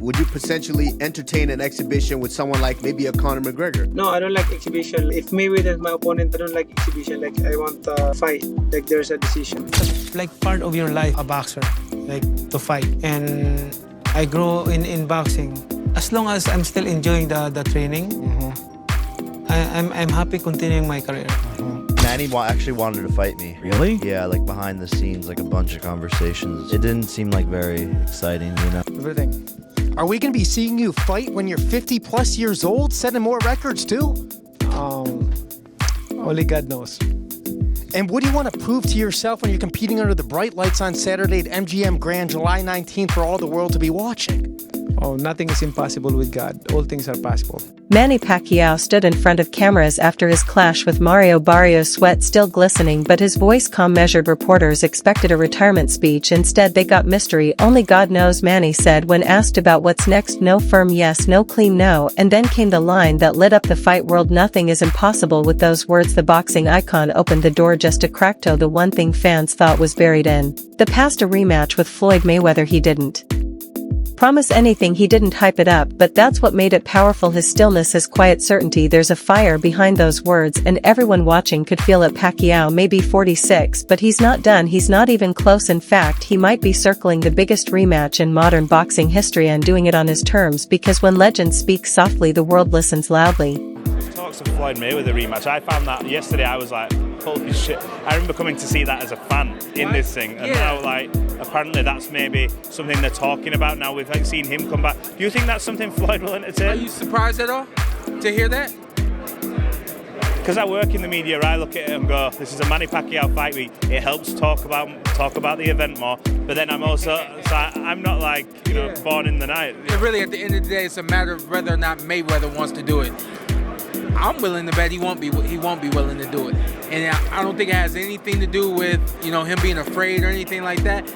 would you potentially entertain an exhibition with someone like maybe a Conor McGregor? No, I don't like exhibition. If Mayweather is my opponent, I don't like exhibition. Like, I want a fight. Like, there's a decision. It's like part of your life, a boxer, like to fight. And I grow in boxing. As long as I'm still enjoying the training, I'm happy continuing my career. Manny actually wanted to fight me. Really? Yeah, like behind the scenes, like a bunch of conversations. It didn't seem like very exciting, you know? Everything. Are we going to be seeing you fight when you're 50 plus years old, setting more records too? Only God knows. And what do you want to prove to yourself when you're competing under the bright lights on Saturday at MGM Grand, July 19th, for all the world to be watching? Oh, nothing is impossible with God. All things are possible. Manny Pacquiao stood in front of cameras after his clash with Mario Barrios, sweat still glistening, but his voice calm. Measured reporters expected a retirement speech. Instead they got mystery. Only God knows, Manny said when asked about what's next. No firm yes, no clean no. And then came the line that lit up the fight world. Nothing is impossible. With those words the boxing icon opened the door just a crack to the one thing fans thought was buried in the past, a rematch with Floyd Mayweather. He didn't promise anything, he didn't hype it up, but that's what made it powerful. His stillness, his quiet certainty. There's a fire behind those words, and everyone watching could feel it. Pacquiao may be 46, but he's not done. He's not even close. In fact, he might be circling the biggest rematch in modern boxing history, and doing it on his terms, because when legends speak softly, the world listens loudly. Talks of Floyd Mayweather rematch. I found that yesterday. I was like, holy shit. I remember coming to see that as a fan in this thing, and now like apparently that's maybe something they're talking about now. We've like, seen him come back. Do you think that's something Floyd will entertain? Are you surprised at all to hear that? Because I work in the media, I look at it and go, this is a Manny Pacquiao fight week. It helps talk about the event more. But then I'm also, so I'm not like, you know, born in the night. Really, at the end of the day, it's a matter of whether or not Mayweather wants to do it. I'm willing to bet he won't be willing to do it, and I don't think it has anything to do with, you know, him being afraid or anything like that.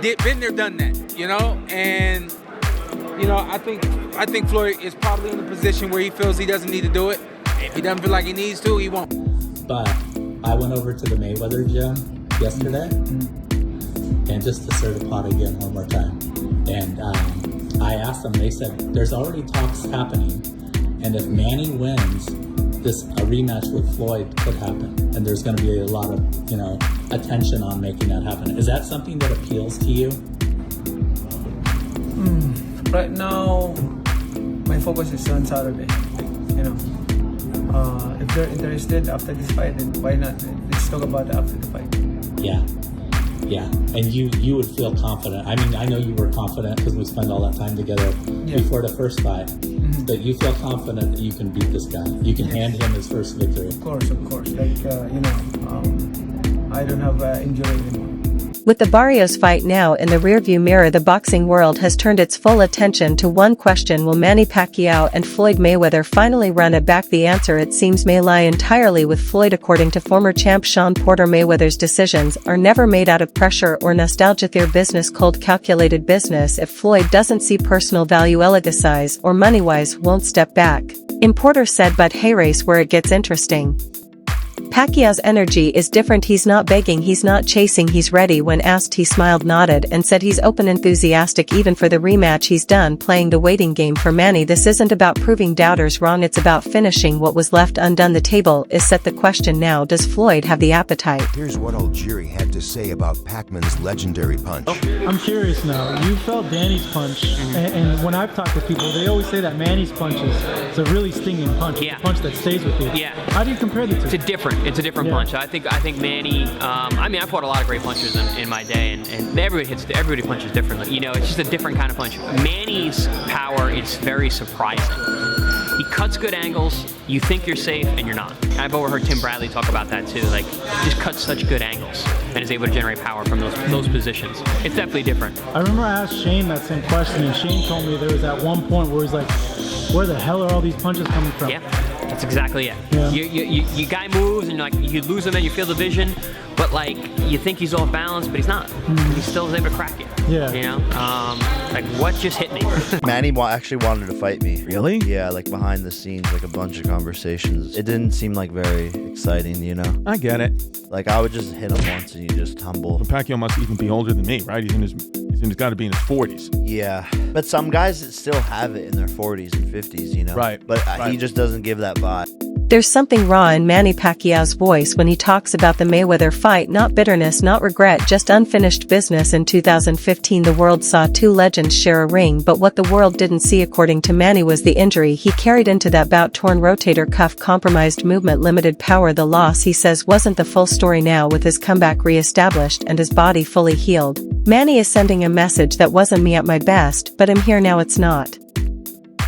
Been there, done that, you know, and you know, I think Floyd is probably in a position where he feels he doesn't need to do it. If he doesn't feel like he needs to, he won't. But I went over to the Mayweather gym yesterday, and just to stir the pot again one more time, and I asked them. They said there's already talks happening. And if Manny wins, a rematch with Floyd could happen. And there's going to be a lot of, you know, attention on making that happen. Is that something that appeals to you? Right now, my focus is on Saturday. You know, if they're interested after this fight, then why not? Let's talk about it after the fight. Yeah. Yeah, and you would feel confident. I mean, I know you were confident because we spent all that time together before the first fight. But you feel confident that you can beat this guy. You can hand him his first victory. Of course. Like, you know, I don't have injury anymore. With the Barrios fight now in the rearview mirror, the boxing world has turned its full attention to one question: will Manny Pacquiao and Floyd Mayweather finally run it back? The answer, it seems, may lie entirely with Floyd. According to former champ Sean Porter, Mayweather's decisions are never made out of pressure or nostalgia. Their business cold, calculated business. If Floyd doesn't see personal value, legacy-wise or money-wise, won't step back. In Porter said, but hey, race where it gets interesting. Pacquiao's energy is different. He's not begging, he's not chasing, he's ready. When asked, he smiled, nodded, and said he's open, enthusiastic even for the rematch. He's done playing the waiting game. For Manny, this isn't about proving doubters wrong, it's about finishing what was left undone. The table is set. The question now, does Floyd have the appetite? Here's what Algieri had to say about Pacman's legendary punch. I'm curious now. You felt Danny's punch, and when I've talked to people, they always say that Manny's punch is a really stinging punch. It's a punch that stays with you. Yeah. How do you compare the two? It's a different punch. I think Manny. I mean, I fought a lot of great punchers in my day, and everybody punches differently. You know, it's just a different kind of punch. Manny's power is very surprising. He cuts good angles. You think you're safe, and you're not. I've overheard Tim Bradley talk about that too. Like, he just cuts such good angles and is able to generate power from those positions. It's definitely different. I remember I asked Shane that same question, and Shane told me there was at one point where he's like, "Where the hell are all these punches coming from?" Yeah. That's exactly it. Yeah. You guy moves and like you lose him and you feel the vision, but like you think he's off balance, but he's not. He still is able to crack it. Yeah. You know, like what just hit me? Manny actually wanted to fight me. Really? Yeah, like behind the scenes, like a bunch of conversations. It didn't seem like very exciting, you know? I get it. Like I would just hit him once and you just tumble. Pacquiao must even be older than me, right? He's in his and he's got to be in his 40s. Yeah, but some guys still have it in their 40s and 50s, you know? Right. But right. he just doesn't give that vibe. There's something raw in Manny Pacquiao's voice when he talks about the Mayweather fight. Not bitterness, not regret, just unfinished business. In 2015 the world saw two legends share a ring, but what the world didn't see according to Manny was the injury he carried into that bout. Torn rotator cuff, compromised movement, limited power. The loss, he says, wasn't the full story. Now with his comeback re-established and his body fully healed, Manny is sending a message that wasn't me at my best, but I'm here now. It's not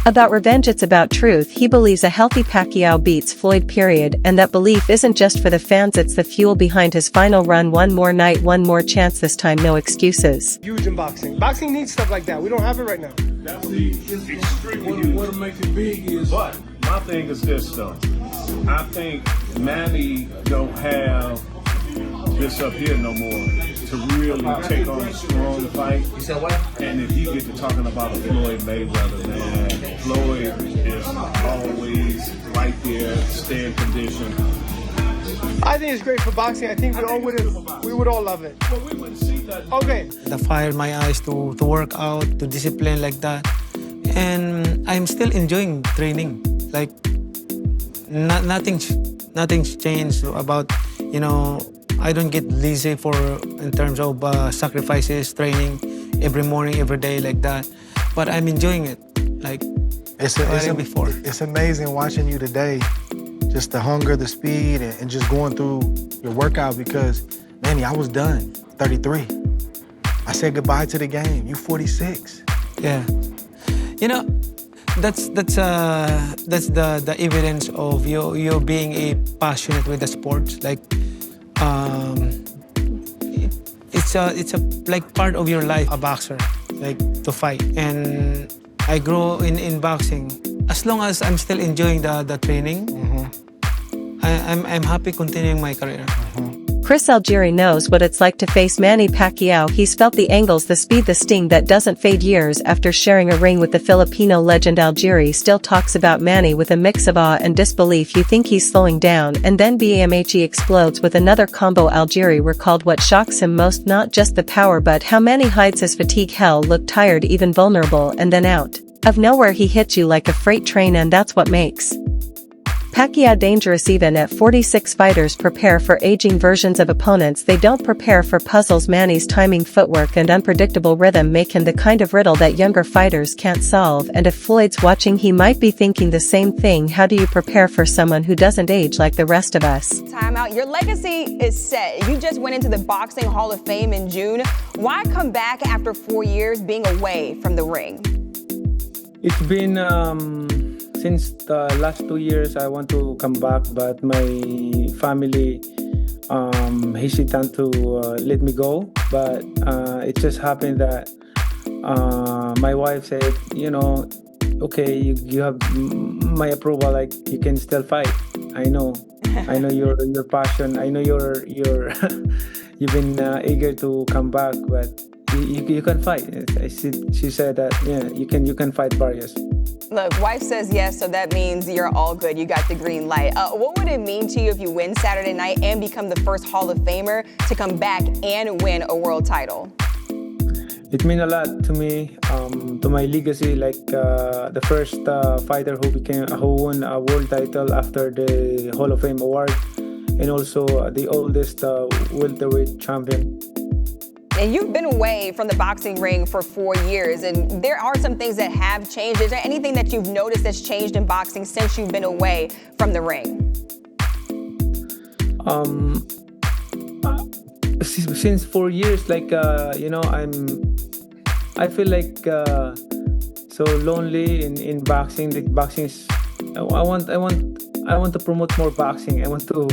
about revenge, it's about truth. He believes a healthy Pacquiao beats Floyd, period, and that belief isn't just for the fans, it's the fuel behind his final run. One more night, one more chance, this time no excuses. Huge in boxing. Boxing needs stuff like that. We don't have it right now. That's the extremely huge. What makes it big is... But my thing is this, though. I think Manny don't have this up here no more to really take on a strong fight. You said what? And if you get to talking about a Floyd Mayweather, man, Floyd is always right there, stay in condition. I think it's great for boxing. I think we would all love it. Well, we wouldn't see that. Okay. The fire in my eyes to work out, to discipline like that. And I'm still enjoying training. Like, nothing's changed about, you know, I don't get lazy in terms of sacrifices, training every morning, every day like that. But I'm enjoying it, like before. It's amazing watching you today, just the hunger, the speed, and just going through your workout because, Manny, I was done, 33. I said goodbye to the game. You 46. Yeah, you know, that's the evidence of you being a passionate with the sports. Like, it's a like part of your life, a boxer, like to fight. And I grow in boxing. As long as I'm still enjoying the training, I'm happy continuing my career. Chris Algieri knows what it's like to face Manny Pacquiao. He's felt the angles, the speed, the sting that doesn't fade. Years after sharing a ring with the Filipino legend, Algieri still talks about Manny with a mix of awe and disbelief. You think he's slowing down, and then BAMHE explodes with another combo. Algieri recalled what shocks him most, not just the power but how Manny hides his fatigue. Hell, looked tired, even vulnerable, and then out of nowhere he hits you like a freight train, and that's what makes Pacquiao dangerous. Even at 46, fighters prepare for aging versions of opponents. They don't prepare for puzzles. Manny's timing, footwork, and unpredictable rhythm make him the kind of riddle that younger fighters can't solve. And if Floyd's watching, he might be thinking the same thing. How do you prepare for someone who doesn't age like the rest of us? Time out. Your legacy is set. You just went into the Boxing Hall of Fame in June. Why come back after 4 years being away from the ring? It's been since the last 2 years I want to come back, but my family hesitant to let me go. But it just happened that my wife said, you know, okay, you have my approval, like you can still fight. I know your passion. I know you've been eager to come back, but you can fight. She said that, yeah, you can fight Barrios. Look, wife says yes, so that means you're all good. You got the green light. What would it mean to you if you win Saturday night and become the first Hall of Famer to come back and win a world title? It means a lot to me, to my legacy, like the first fighter who won a world title after the Hall of Fame award, and also the oldest welterweight champion. And you've been away from the boxing ring for 4 years, and there are some things that have changed. Is there anything that you've noticed that's changed in boxing since you've been away from the ring? Since 4 years, like you know, I feel like so lonely in boxing. Like boxing is, I want to promote more boxing. I want to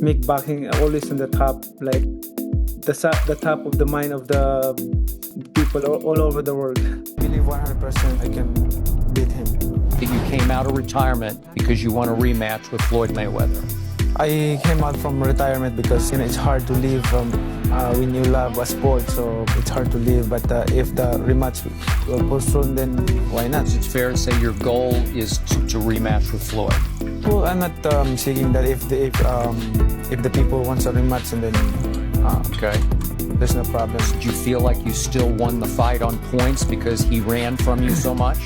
make boxing always on the top, like the top of the mind of the people all over the world. I believe 100% I can beat him. That you came out of retirement because you want a rematch with Floyd Mayweather. I came out from retirement because, you know, it's hard to live when you love a sport, so it's hard to live. But if the rematch will postpone, then why not? It's fair to say your goal is to rematch with Floyd. Well, I'm not seeking that. If the people want a rematch, and then okay, There's no problem. Did you feel like you still won the fight on points because he ran from you so much?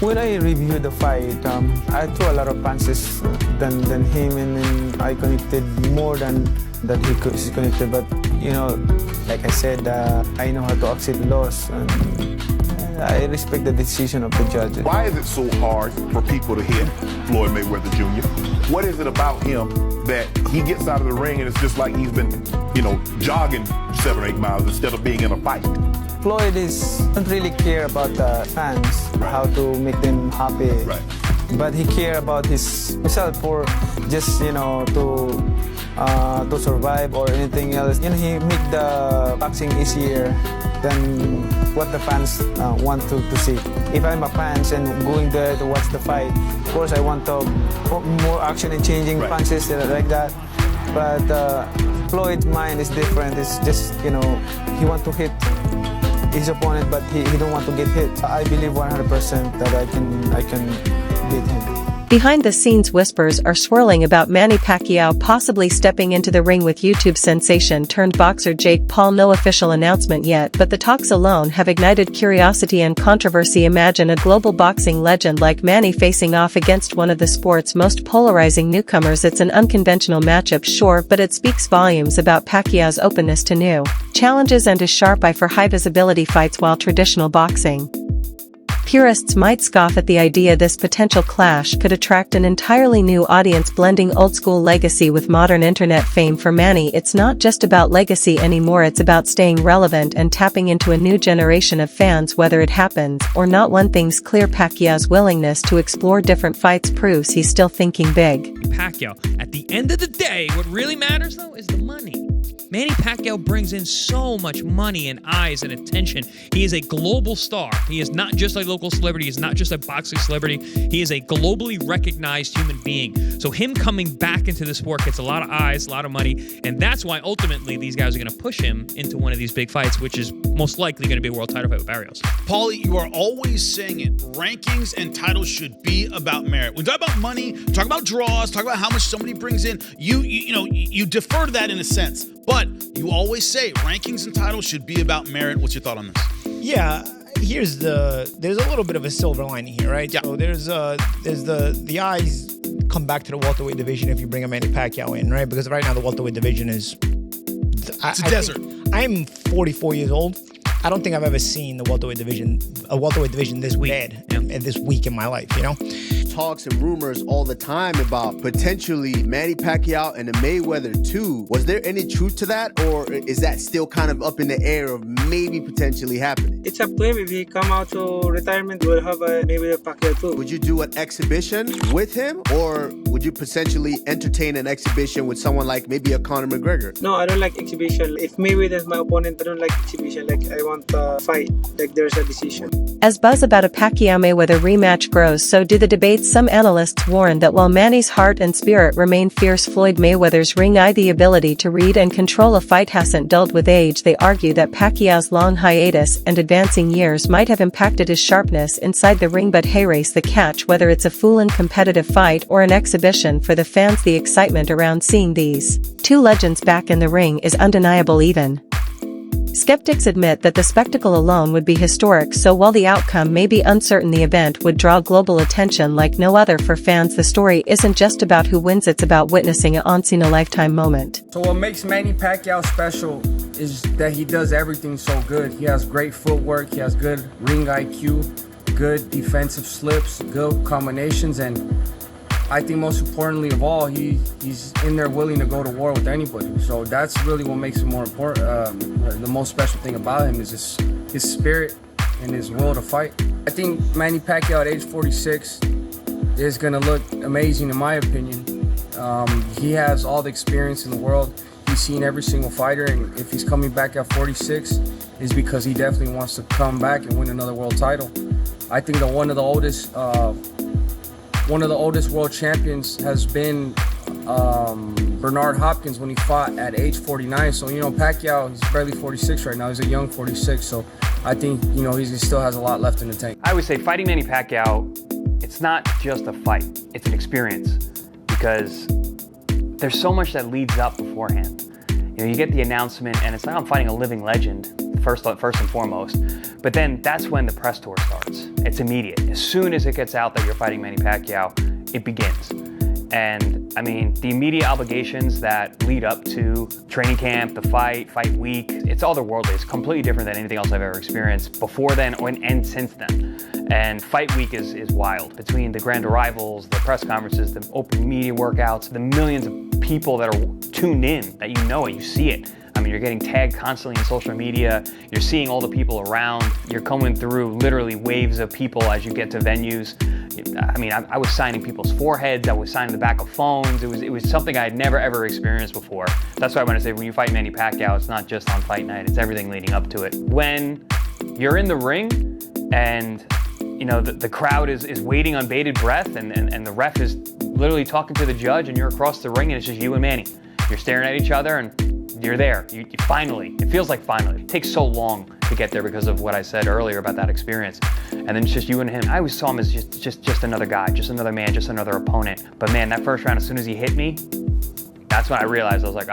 When I reviewed the fight, I threw a lot of punches than him, and then I connected more than he connected. But you know, like I said, I know how to accept loss, and I respect the decision of the judges. Why is it so hard for people to hit Floyd Mayweather Jr.? What is it about him that he gets out of the ring and it's just like he's been, jogging 7 or 8 miles instead of being in a fight? Floyd don't really care about the fans, how to make them happy. Right. But he care about himself for just, to survive or anything else. He make the boxing easier than what the fans want to see. If I'm a fan and going there to watch the fight, of course I want more action and changing punches like that. But Floyd's mind is different. It's just, he want to hit his opponent, but he don't want to get hit. I believe 100% that I can beat him. Behind the scenes, whispers are swirling about Manny Pacquiao possibly stepping into the ring with YouTube sensation turned boxer Jake Paul. No official announcement yet, but the talks alone have ignited curiosity and controversy. Imagine a global boxing legend like Manny facing off against one of the sport's most polarizing newcomers. It's an unconventional matchup, sure, but it speaks volumes about Pacquiao's openness to new challenges and his sharp eye for high visibility fights. While traditional boxing purists might scoff at the idea, this potential clash could attract an entirely new audience, blending old-school legacy with modern internet fame. For Manny, it's not just about legacy anymore, it's about staying relevant and tapping into a new generation of fans. Whether it happens or not, one thing's clear: Pacquiao's willingness to explore different fights proves he's still thinking big. Pacquiao, at the end of the day, what really matters, though, is the money. Manny Pacquiao brings in so much money and eyes and attention. He is a global star. He is not just a local celebrity. He is not just a boxing celebrity. He is a globally recognized human being. So him coming back into the sport gets a lot of eyes, a lot of money, and that's why ultimately these guys are going to push him into one of these big fights, which is most likely going to be a world title fight with Barrios. Paulie, you are always saying it. Rankings and titles should be about merit. We talk about money, talk about draws, talk about how much somebody brings in. You defer to that in a sense. But you always say rankings and titles should be about merit. What's your thought on this? Yeah, there's a little bit of a silver lining here, right? Yeah. So there's the eyes come back to the welterweight division if you bring a Manny Pacquiao in, right? Because right now the welterweight division is it's a desert. I'm 44 years old. I don't think I've ever seen a welterweight division this bad and this weak in my life, Talks and rumors all the time about potentially Manny Pacquiao and the Mayweather 2. Was there any truth to that, or is that still kind of up in the air of maybe potentially happening? It's up to him. If he come out to retirement, we'll have a Mayweather Pacquiao 2. Would you do an exhibition with him, or would you potentially entertain an exhibition with someone like maybe a Conor McGregor? No, I don't like exhibition. If Mayweather is my opponent, I don't like exhibition. Like, I want a fight. Like, there's a decision. As buzz about a Pacquiao-Mayweather rematch grows, so do the debates. Some analysts warn that while Manny's heart and spirit remain fierce, Floyd Mayweather's ring eye, the ability to read and control a fight, hasn't dulled with age. They argue that Pacquiao's long hiatus and advancing years might have impacted his sharpness inside the ring. But hey, race the catch. Whether it's a full and competitive fight or an exhibition for the fans, the excitement around seeing these two legends back in the ring is undeniable. Even skeptics admit that the spectacle alone would be historic. So while the outcome may be uncertain, the event would draw global attention like no other. For fans, the story isn't just about who wins, it's about witnessing an once-in-a-lifetime moment. So what makes Manny Pacquiao special is that he does everything so good. He has great footwork, he has good ring IQ, good defensive slips, good combinations, and I think most importantly of all, he's in there willing to go to war with anybody. So that's really what makes him more important. The most special thing about him is his spirit and his will to fight. I think Manny Pacquiao at age 46 is going to look amazing in my opinion. He has all the experience in the world. He's seen every single fighter, and if he's coming back at 46, is because he definitely wants to come back and win another world title. I think that one of the oldest world champions has been Bernard Hopkins when he fought at age 49. So, Pacquiao, he's barely 46 right now. He's a young 46. So I think, he still has a lot left in the tank. I would say fighting Manny Pacquiao, it's not just a fight. It's an experience because there's so much that leads up beforehand. You get the announcement, and it's like I'm fighting a living legend, first and foremost. But then that's when the press tour starts. It's immediate. As soon as it gets out that you're fighting Manny Pacquiao, it begins. And I mean, the immediate obligations that lead up to training camp, the fight week, it's otherworldly. It's completely different than anything else I've ever experienced before then and since then. And fight week is wild. Between the grand arrivals, the press conferences, the open media workouts, the millions of people that are tuned in, that you see it. I mean, you're getting tagged constantly in social media. You're seeing all the people around. You're coming through literally waves of people as you get to venues. I mean, I was signing people's foreheads. I was signing the back of phones. It was something I had never, ever experienced before. That's why when I say when you fight Manny Pacquiao, it's not just on fight night. It's everything leading up to it. When you're in the ring and, the crowd is waiting on bated breath and the ref is literally talking to the judge and you're across the ring and it's just you and Manny. You're staring at each other and you're there. You finally, it feels like finally. It takes so long to get there because of what I said earlier about that experience. And then it's just you and him. I always saw him as just another guy, just another man, just another opponent. But man, that first round, as soon as he hit me, that's when I realized, I was like,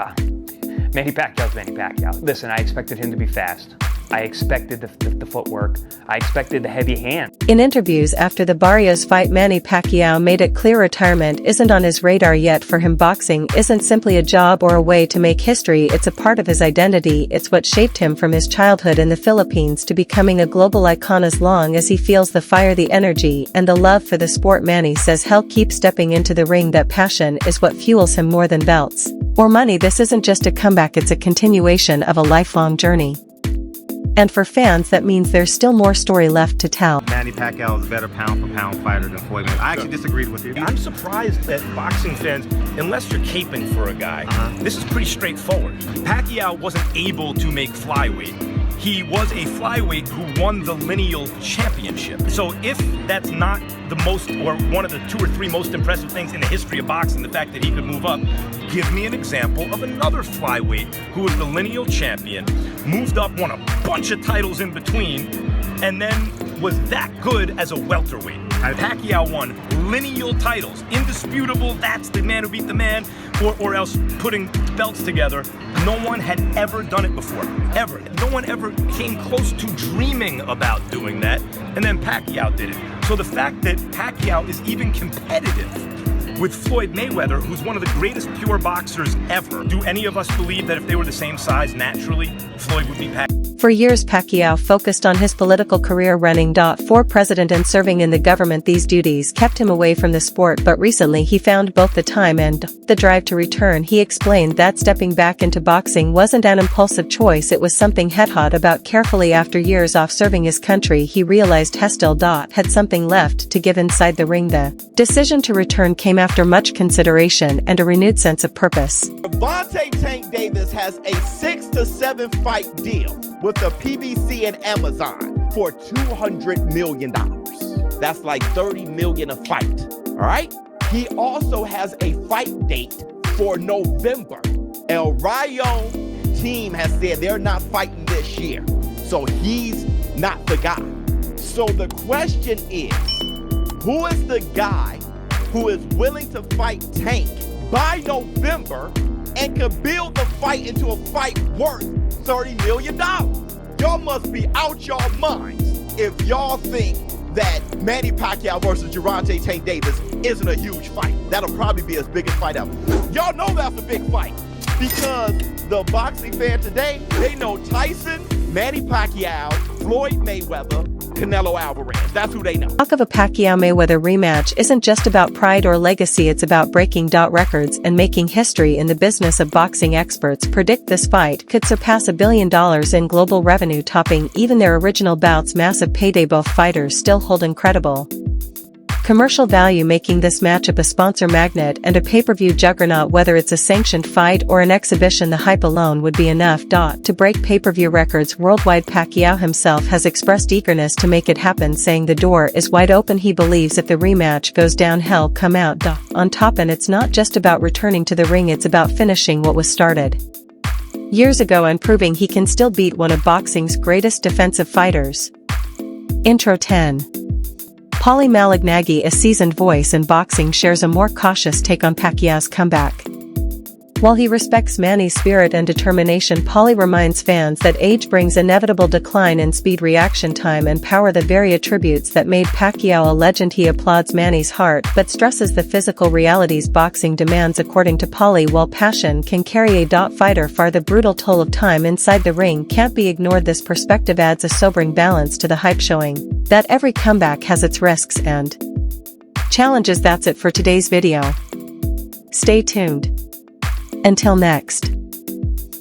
Manny Pacquiao's Manny Pacquiao. Listen, I expected him to be fast. I expected the footwork. I expected the heavy hand. In interviews after the Barrios fight, Manny Pacquiao made it clear retirement isn't on his radar yet. For him, boxing isn't simply a job or a way to make history. It's a part of his identity. It's what shaped him from his childhood in the Philippines to becoming a global icon. As long as he feels the fire, the energy, and the love for the sport, Manny says he'll keep stepping into the ring. That passion is what fuels him more than belts or money. This isn't just a comeback, it's a continuation of a lifelong journey. And for fans, that means there's still more story left to tell. Manny Pacquiao is a better pound-for-pound fighter than Floyd Mayweather. I actually disagreed with you. I'm surprised that boxing fans, unless you're caping for a guy, this is pretty straightforward. Pacquiao wasn't able to make flyweight. He was a flyweight who won the lineal championship. So if that's not the most, or one of the 2 or 3 most impressive things in the history of boxing, the fact that he could move up, give me an example of another flyweight who was the lineal champion, moved up, won a bunch of titles in between, and then was that good as a welterweight. Pacquiao won lineal titles, indisputable, that's the man who beat the man, or else putting belts together. No one had ever done it before, ever. No one ever came close to dreaming about doing that, and then Pacquiao did it. So the fact that Pacquiao is even competitive with Floyd Mayweather, who's one of the greatest pure boxers ever, do any of us believe that if they were the same size naturally, Floyd would be Pacquiao? For years, Pacquiao focused on his political career, running for president and serving in the government. These duties kept him away from the sport, but recently he found both the time and the drive to return. He explained that stepping back into boxing wasn't an impulsive choice, it was something he'd thought about carefully. After years off serving his country, he realized he still had something left to give inside the ring. The decision to return came after much consideration and a renewed sense of purpose. Gervonta Tank Davis has a 6 to 7 fight deal with the PBC and Amazon for $200 million. That's like $30 million a fight, all right? He also has a fight date for November. El Rayo team has said they're not fighting this year, so he's not the guy. So the question is, who is the guy who is willing to fight Tank by November and could build the fight into a fight worth $30 million? Y'all must be out y'all minds if y'all think that Manny Pacquiao versus Gervonta Tank Davis isn't a huge fight. That'll probably be his biggest fight ever. Y'all know that's a big fight because the boxing fan today, they know Tyson, Manny Pacquiao, Floyd Mayweather, Canelo Alvarez. That's who they know. Talk of a Pacquiao-Mayweather rematch isn't just about pride or legacy, it's about breaking records and making history in the business of boxing. Experts predict this fight could surpass $1 billion in global revenue, topping even their original bout's massive payday. Both fighters still hold incredible commercial value, making this matchup a sponsor magnet and a pay-per-view juggernaut. Whether it's a sanctioned fight or an exhibition, the hype alone would be enough to break pay-per-view records worldwide. Pacquiao himself has expressed eagerness to make it happen, saying the door is wide open. He believes if the rematch goes down, he'll come out on top, and it's not just about returning to the ring, it's about finishing what was started years ago and proving he can still beat one of boxing's greatest defensive fighters. Intro 10. Paulie Malignaggi, a seasoned voice in boxing, shares a more cautious take on Pacquiao's comeback. While he respects Manny's spirit and determination, Paulie reminds fans that age brings inevitable decline in speed, reaction time and power, the very attributes that made Pacquiao a legend. He applauds Manny's heart but stresses the physical realities boxing demands. According to Paulie, while passion can carry a fighter far, the brutal toll of time inside the ring can't be ignored. This perspective adds a sobering balance to the hype, showing that every comeback has its risks and challenges. That's it for today's video. Stay tuned. Until next.